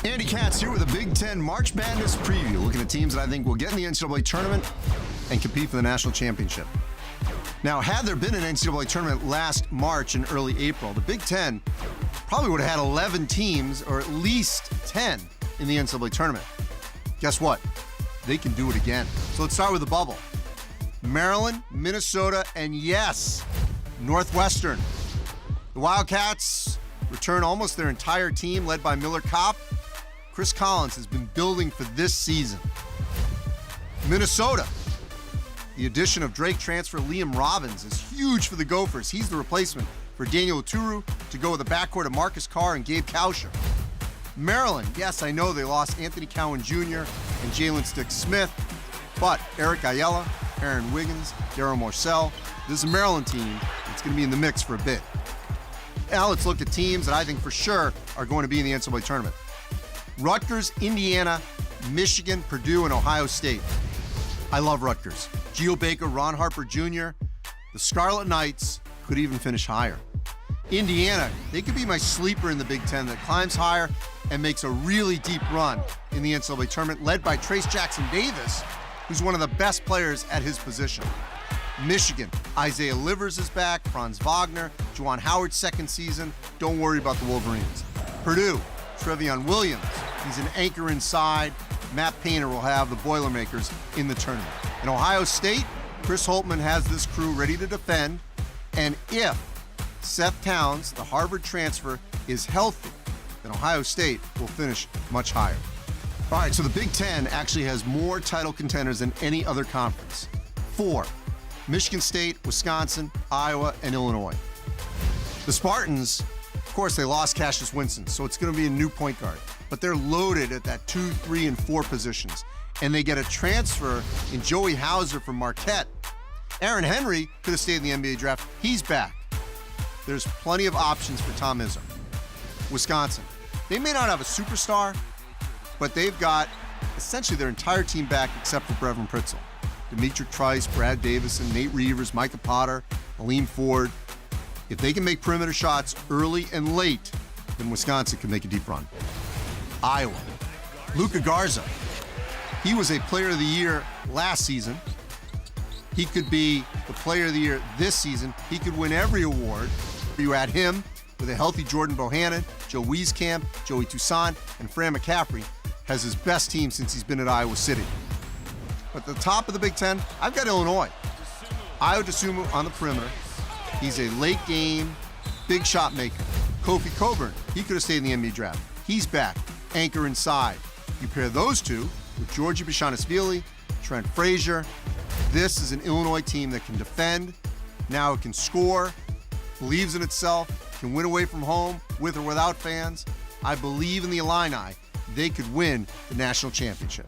Andy Katz here with a Big Ten March Madness preview, looking at teams that I think will get in the NCAA tournament and compete for the national championship. Now, had there been an NCAA tournament last March and early April, the Big Ten probably would have had 11 teams, or at least 10, in the NCAA tournament. Guess what? They can do it again. So let's start with the bubble. Maryland, Minnesota, and yes, Northwestern. The Wildcats return almost their entire team, led by Miller Kopp. Chris Collins has been building for this season. Minnesota. The addition of Drake transfer Liam Robbins is huge for the Gophers. He's the replacement for Daniel Oturu to go with a backcourt of Marcus Carr and Gabe Kauscher. Maryland, yes, I know they lost Anthony Cowan Jr. and Jalen Stick-Smith, but Eric Ayala, Aaron Wiggins, Darryl Morsell, this is a Maryland team that's going to be in the mix for a bit. Now let's look at teams that I think for sure are going to be in the NCAA tournament. Rutgers, Indiana, Michigan, Purdue, and Ohio State. I love Rutgers. Geo Baker, Ron Harper Jr., the Scarlet Knights could even finish higher. Indiana, they could be my sleeper in the Big Ten that climbs higher and makes a really deep run in the NCAA tournament, led by Trace Jackson Davis, who's one of the best players at his position. Michigan, Isaiah Livers is back, Franz Wagner, Juwan Howard's second season. Don't worry about the Wolverines. Purdue, Trevion Williams, he's an anchor inside. Matt Painter will have the Boilermakers in the tournament. In Ohio State, Chris Holtmann has this crew ready to defend, and if Seth Towns, the Harvard transfer, is healthy, then Ohio State will finish much higher. All right, so the Big Ten actually has more title contenders than any other conference. 4, Michigan State, Wisconsin, Iowa, and Illinois. The Spartans, of course, they lost Cassius Winston, so it's going to be a new point guard. But they're loaded at that 2, 3, and 4 positions. And they get a transfer in Joey Hauser from Marquette. Aaron Henry could have stayed in the NBA draft. He's back. There's plenty of options for Tom Izzo. Wisconsin, they may not have a superstar, but they've got essentially their entire team back except for Brevin Pritzel. Demetric Trice, Brad Davison, Nate Reavers, Micah Potter, Aleem Ford. If they can make perimeter shots early and late, then Wisconsin can make a deep run. Iowa, Luka Garza. He was a player of the year last season. He could be the player of the year this season. He could win every award. You add him with a healthy Jordan Bohannon, Joe Wieskamp, Joey Toussaint, and Fran McCaffrey, has his best team since he's been at Iowa City. But at the top of the Big Ten, I've got Illinois. Ayo Dosunmu on the perimeter. He's a late game, big shot maker. Kofi Coburn, he could have stayed in the NBA draft. He's back, anchor inside. You pair those two with Georgie Bashanaishvili, Trent Frazier. This is an Illinois team that can defend. Now it can score, believes in itself, can win away from home with or without fans. I believe in the Illini. They could win the national championship.